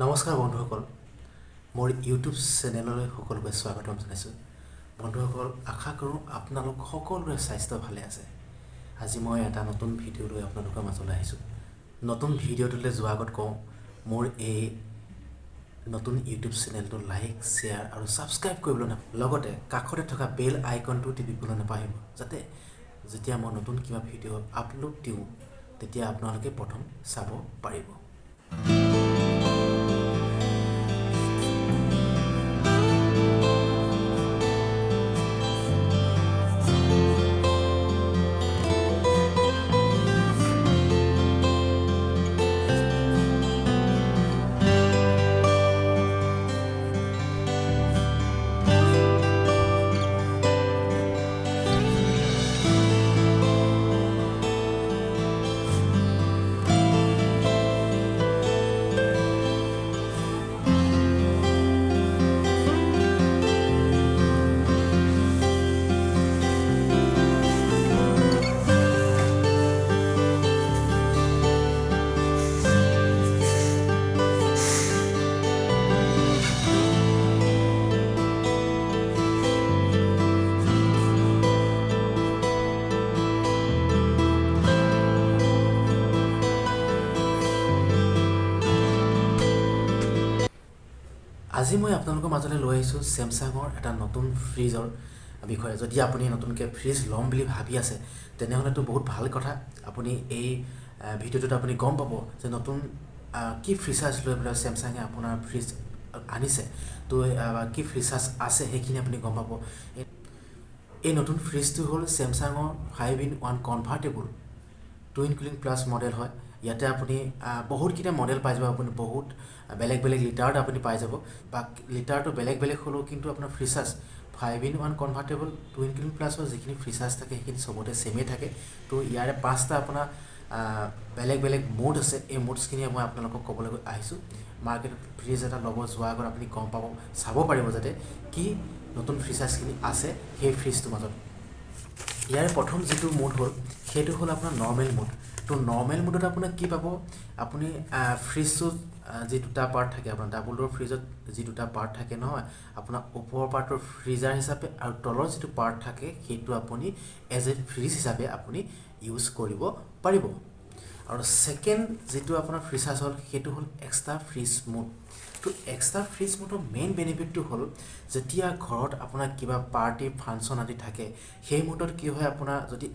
নমস্কাৰ বন্ধুসকল, মোৰ ইউটিউব চেনেললৈ সকলোকে স্বাগতম জনাইছোঁ। বন্ধুসকল, আশা কৰোঁ আপোনালোক সকলোৰে স্বাস্থ্য ভালে আছে। আজি মই এটা নতুন ভিডিঅ' লৈ আপোনালোকৰ মাজলৈ আহিছোঁ। নতুন ভিডিঅ'টোলৈ যোৱাৰ আগত কওঁ, মোৰ এই নতুন ইউটিউব চেনেলটো লাইক, শ্বেয়াৰ আৰু ছাবস্ক্ৰাইব কৰিবলৈ নাপাহৰিব। লগতে কাষতে থকা বেল আইকনটো টিপিবলৈ নাপাহৰিব, যাতে যেতিয়া মই নতুন কিবা ভিডিঅ' আপলোড দিওঁ তেতিয়া আপোনালোকে প্ৰথম চাব পাৰিব। আজি মই আপোনালোকৰ মাজলৈ লৈ আহিছোঁ ছেমছাঙৰ এটা নতুন ফ্ৰিজৰ বিষয়ে। যদি আপুনি নতুনকৈ ফ্ৰিজ ল'ম বুলি ভাবি আছে তেনেহ'লেতো বহুত ভাল কথা। আপুনি এই ভিডিঅ'টোত আপুনি গম পাব যে নতুন কি ফিচাৰ্ছ লৈ পেলাই ছেমছাঙে আপোনাৰ ফ্ৰিজ আনিছে, তো কি ফিচাৰ্ছ আছে সেইখিনি আপুনি গম পাব। এই নতুন ফ্ৰিজটো হ'ল ছেমছাঙৰ 5-in-1 convertible twin cooling plus model হয়। ইয়াতে আপুনি বহুতকেইটা মডেল পাই যাব। আপুনি বহুত বেলেগ বেলেগ লিটাৰত আপুনি পাই যাব, বা লিটাৰটো বেলেগ বেলেগ হ'লেও কিন্তু আপোনাৰ ফিচাৰ্ছ 5-in-1 কনভাৰ্টেবল টুইন কুলিং প্লাছৰ যিখিনি ফিচাৰ্ছ থাকে সেইখিনি চবতে ছেমেই থাকে। তো ইয়াৰে 5টা আপোনাৰ বেলেগ বেলেগ মোড আছে। এই মোডছখিনি মই আপোনালোকক ক'বলৈ আহিছোঁ। মাৰ্কেটত ফ্ৰিজ এটা ল'ব যোৱাৰ আগত আপুনি গম পাব, চাব পাৰিব যাতে কি নতুন ফিচাৰ্ছখিনি আছে সেই ফ্ৰিজটোৰ মাজত। ইয়াৰে প্ৰথম যিটো মোড হ'ল সেইটো হ'ল আপোনাৰ নৰ্মেল মোড। তো নৰ্মেল মোডত আপোনাৰ কি পাব, আপুনি ফ্ৰিজটোত যি দুটা পাৰ্ট থাকে, আপোনাৰ ডাবল ড'ৰ ফ্ৰিজত যি দুটা পাৰ্ট থাকে নহয়, আপোনাৰ ওপৰৰ পাৰ্টৰ ফ্ৰিজাৰ হিচাপে আৰু তলৰ যিটো পাৰ্ট থাকে সেইটো আপুনি এজ এ ফ্ৰিজ হিচাপে আপুনি ইউজ কৰিব পাৰিব। আৰু ছেকেণ্ড যিটো আপোনাৰ ফিচাৰ্ছ হ'ল সেইটো হ'ল এক্সট্ৰা ফ্ৰিজ মোড। তো এক্সট্ৰা ফ্ৰিজ মোডৰ মেইন বেনিফিটটো হ'ল যেতিয়া ঘৰত আপোনাৰ কিবা পাৰ্টি ফাংচন আদি থাকে, সেই মোডত কি হয়, আপোনাৰ যদি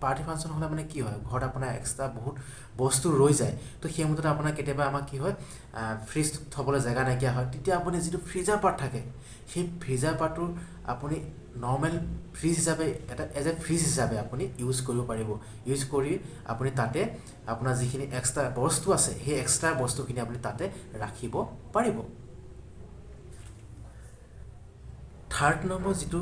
পাৰ্টি ফাংচন হ'লে মানে কি হয়, ঘৰত আপোনাৰ এক্সট্ৰা বহুত বস্তু ৰৈ যায়। তো সেই মুহূৰ্তত আপোনাৰ কেতিয়াবা আমাৰ কি হয়, ফ্ৰিজ থ'বলৈ জেগা নাইকিয়া হয়। তেতিয়া আপুনি যিটো ফ্ৰিজাৰ পাৰ্ট থাকে সেই ফ্ৰিজাৰ পাৰ্টটো আপুনি নৰ্মেল ফ্ৰিজ হিচাপে এটা এজ এ ফ্ৰিজ হিচাপে আপুনি ইউজ কৰিব পাৰিব। ইউজ কৰি আপুনি তাতে আপোনাৰ যিখিনি এক্সট্ৰা বস্তু আছে সেই এক্সট্ৰা বস্তুখিনি আপুনি তাতে ৰাখিব পাৰিব। থাৰ্ড নম্বৰ যিটো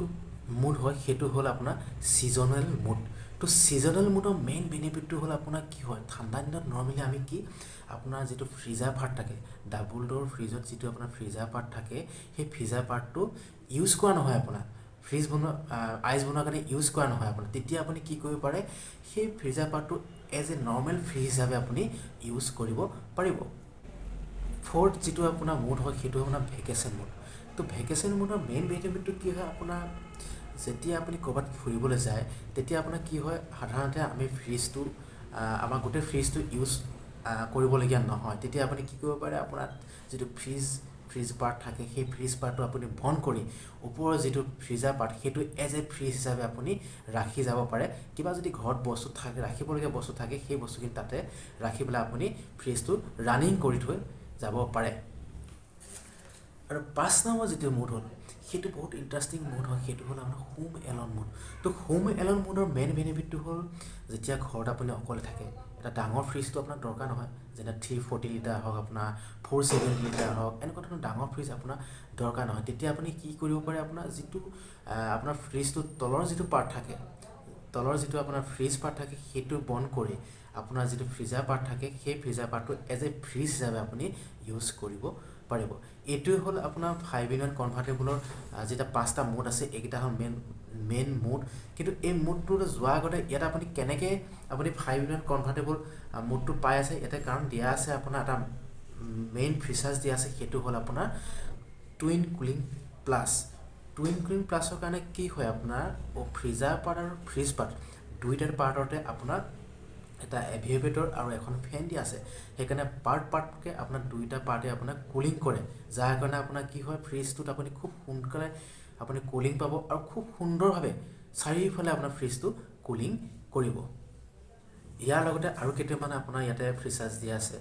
মুড হয় সেইটো হ'ল আপোনাৰ ছিজনেল মুড। তো ছিজনেল মুডৰ মেইন বেনিফিটটো হ'ল আপোনাৰ কি হয়, ঠাণ্ডা দিনত নৰ্মেলি আমি কি আপোনাৰ যিটো ফ্ৰিজাৰ পাৰ্ট থাকে, ডাবল ড'ৰ ফ্ৰিজত যিটো আপোনাৰ ফ্ৰিজাৰ পাৰ্ট থাকে সেই ফ্ৰিজাৰ পাৰ্টটো ইউজ কৰা নহয়, আপোনাৰ ফ্ৰিজ বনোৱা আইচ বনোৱাৰ কাৰণে ইউজ কৰা নহয় আপোনাৰ। তেতিয়া আপুনি কি কৰিব পাৰে, সেই ফ্ৰিজাৰ পাৰ্টটো এজ এ নৰ্মেল ফ্ৰিজ হিচাপে আপুনি ইউজ কৰিব পাৰিব। ফ'ৰ্থ যিটো আপোনাৰ মুড হয় সেইটো আপোনাৰ ভেকেশ্যন মুড। তো ভেকেশ্যন মুডৰ মেইন বেনিফিটটো কি হয়, আপোনাৰ যেতিয়া আপুনি ক'ৰবাত ফুৰিবলৈ যায় তেতিয়া আপোনাৰ কি হয়, সাধাৰণতে আমি ফ্ৰিজটো আমাৰ গোটেই ফ্ৰিজটো ইউজ কৰিবলগীয়া নহয়। তেতিয়া আপুনি কি কৰিব পাৰে, আপোনাৰ যিটো ফ্ৰিজ পাৰ্ট থাকে সেই ফ্ৰিজ পাৰ্টটো আপুনি বন্ধ কৰি ওপৰৰ যিটো ফ্ৰিজাৰ পাৰ্ট সেইটো এজ এ ফ্ৰিজ হিচাপে আপুনি ৰাখি যাব পাৰে। কিবা যদি ঘৰত বস্তু থাকে, ৰাখিবলগীয়া বস্তু থাকে, সেই বস্তুখিনি তাতে ৰাখি পেলাই আপুনি ফ্ৰিজটো ৰানিং কৰি থৈ যাব পাৰে। আৰু 5 নম্বৰ যিটো মুড হ'ল সেইটো বহুত ইণ্টাৰেষ্টিং মুড হয়, সেইটো হ'ল আপোনাৰ হোম এলন মুড। তো হোম এলন মুডৰ মেইন বেনিফিটটো হ'ল যেতিয়া ঘৰত আপুনি অকলে থাকে, এটা ডাঙৰ ফ্ৰিজটো আপোনাৰ দৰকাৰ নহয়, যেনে 340 লিটাৰ হওক, আপোনাৰ 470 লিটাৰ হওক, এনেকুৱা ধৰণৰ ডাঙৰ ফ্ৰিজ আপোনাৰ দৰকাৰ নহয়। তেতিয়া আপুনি কি কৰিব পাৰে, আপোনাৰ যিটো আপোনাৰ ফ্ৰিজটোৰ তলৰ যিটো পাৰ্ট থাকে, তলৰ যিটো আপোনাৰ ফ্ৰিজ পাৰ্ট থাকে সেইটো বন্ধ কৰি আপোনাৰ যিটো ফ্ৰিজাৰ পাৰ্ট থাকে সেই ফ্ৰিজাৰ পাৰ্টটো এজ এ ফ্ৰিজ হিচাপে আপুনি ইউজ কৰিব পাৰিব। এইটোৱে হ'ল আপোনাৰ 5-in-1 কনভাৰ্টেবলৰ যেটা 5টা মুড আছে, এইকেইটা হ'ল মেইন মুড। কিন্তু এই মুডটোলৈ যোৱাৰ আগতে ইয়াত আপুনি কেনেকৈ আপুনি 5-in-1 কনভাৰ্টেবল মুডটো পাই আছে, ইয়াতে কাৰণ দিয়া আছে আপোনাৰ এটা মেইন ফিচাৰ্ছ দিয়া আছে সেইটো হ'ল আপোনাৰ twin cooling plus. Twin cooling প্লাছৰ কাৰণে কি হয় আপোনাৰ ফ্ৰিজাৰ পাৰ্ট আৰু ফ্ৰিজ পাৰ্ট দুইটাৰ পাৰ্টতে আপোনাৰ এটা এভিয়েভেটৰ আৰু এখন ফেন দিয়া আছে। সেইকাৰণে পাৰ্টকৈ আপোনাৰ দুইটা পাৰ্টে আপোনাক কুলিং কৰে, যাৰ কাৰণে আপোনাৰ কি হয় ফ্ৰিজটোত আপুনি খুব সোনকালে আপুনি কুলিং পাব আৰু খুব সুন্দৰভাৱে চাৰিওফালে আপোনাৰ ফ্ৰিজটো কুলিং কৰিব। ইয়াৰ লগতে আৰু কেইটামান আপোনাৰ ইয়াতে ফিচাৰ্ছ দিয়া আছে।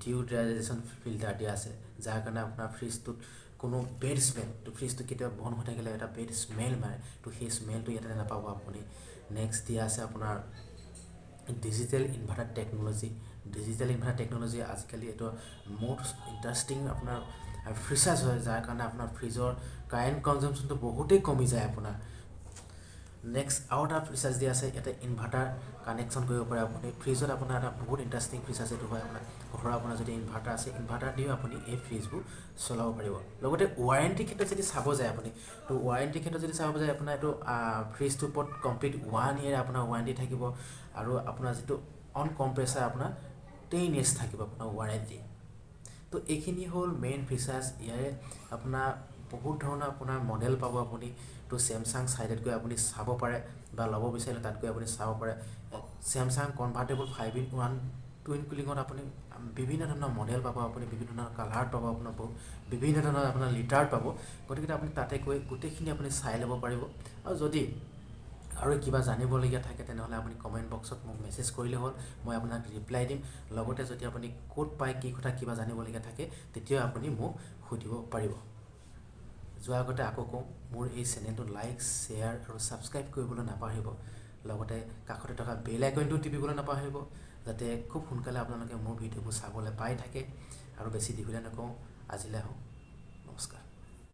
ডিউড্ৰাইজেশ্যন ফিল্টাৰ দিয়া আছে, যাৰ কাৰণে আপোনাৰ ফ্ৰিজটোত কোনো বেড স্মেল, তো ফ্ৰিজটো কেতিয়াবা বন্ধ হৈ থাকিলে এটা বেড স্মেল মাৰে, তো সেই স্মেলটো ইয়াতে নাপাব আপুনি। নেক্সট দিয়া আছে আপোনাৰ digital inverter technology. Digital inverter technology আজিকালি এইটো মষ্ট ইণ্টাৰেষ্টিং আপোনাৰ ফিচাৰ্ছ হয়, যাৰ কাৰণে আপোনাৰ ফ্ৰিজৰ কাৰেণ্ট কনজামশ্যনটো বহুতেই কমি যায় আপোনাৰ। নেক্সট আৰু এটা ফিচাৰ্ছ দিয়া আছে, ইয়াতে ইনভাৰ্টাৰ কানেকশ্যন কৰিব পাৰে আপুনি। ফ্ৰিজত আপোনাৰ এটা বহুত ইণ্টাৰেষ্টিং ফিচাৰ্ছ এইটো হয় আপোনাৰ ঘৰৰ আপোনাৰ যদি ইনভাৰ্টাৰ আছে, ইনভাৰ্টাৰ দিও আপুনি এই ফ্ৰিজবোৰ চলাব পাৰিব। লগতে ৱাৰেণ্টিৰ ক্ষেত্ৰত যদি চাব যায় আপুনি, তো ৱাৰেণ্টিৰ ক্ষেত্ৰত যদি চাব যায় আপোনাৰ এইটো ফ্ৰিজটোৰ ওপৰত কমপ্লিট 1 year আপোনাৰ ৱাৰেণ্টি থাকিব, আৰু আপোনাৰ যিটো অন কম্প্ৰেছাৰ আপোনাৰ 10 years থাকিব আপোনাৰ ৱাৰেণ্টি। তো এইখিনি হ'ল মেইন ফিচাৰ্ছ। ইয়াৰে আপোনাৰ বহুত ধৰণৰ আপোনাৰ মডেল পাব আপুনি। তো চেমচাং চাইডত গৈ আপুনি চাব পাৰে, বা ল'ব বিচাৰিলে তাত গৈ আপুনি চাব পাৰে। চেমচাং কনভাৰ্টেবল 5-in-1 টুইন কুলিঙত আপুনি বিভিন্ন ধৰণৰ মডেল পাব, আপুনি বিভিন্ন ধৰণৰ কালাৰত পাব, আপোনাৰ বিভিন্ন ধৰণৰ আপোনাৰ লিটাৰত পাব। গতিকে আপুনি তাতে গৈ গোটেইখিনি আপুনি চাই ল'ব পাৰিব। আৰু যদি আৰু কিবা জানিবলগীয়া থাকে তেনেহ'লে আপুনি কমেণ্ট বক্সত মোক মেছেজ কৰিলে হ'ল, মই আপোনাক ৰিপ্লাই দিম। লগতে যদি আপুনি ক'ত পায় কি কথা কিবা জানিবলগীয়া থাকে তেতিয়াও আপুনি মোক সুধিব পাৰিব। যোৱাৰ আগতে আকৌ কওঁ, মোৰ এই চেনেলটো লাইক, শ্বেয়াৰ আৰু ছাবস্ক্ৰাইব কৰিবলৈ নাপাহৰিব। লগতে কাষতে থকা বেল আইকনটো টিপিবলৈ নাপাহৰিব, যাতে খুব সোনকালে আপোনালোকে মোৰ ভিডিঅ'বোৰ চাবলৈ পাই থাকে। আৰু বেছি দীঘলীয়া নকওঁ, আজিলৈ আহোঁ।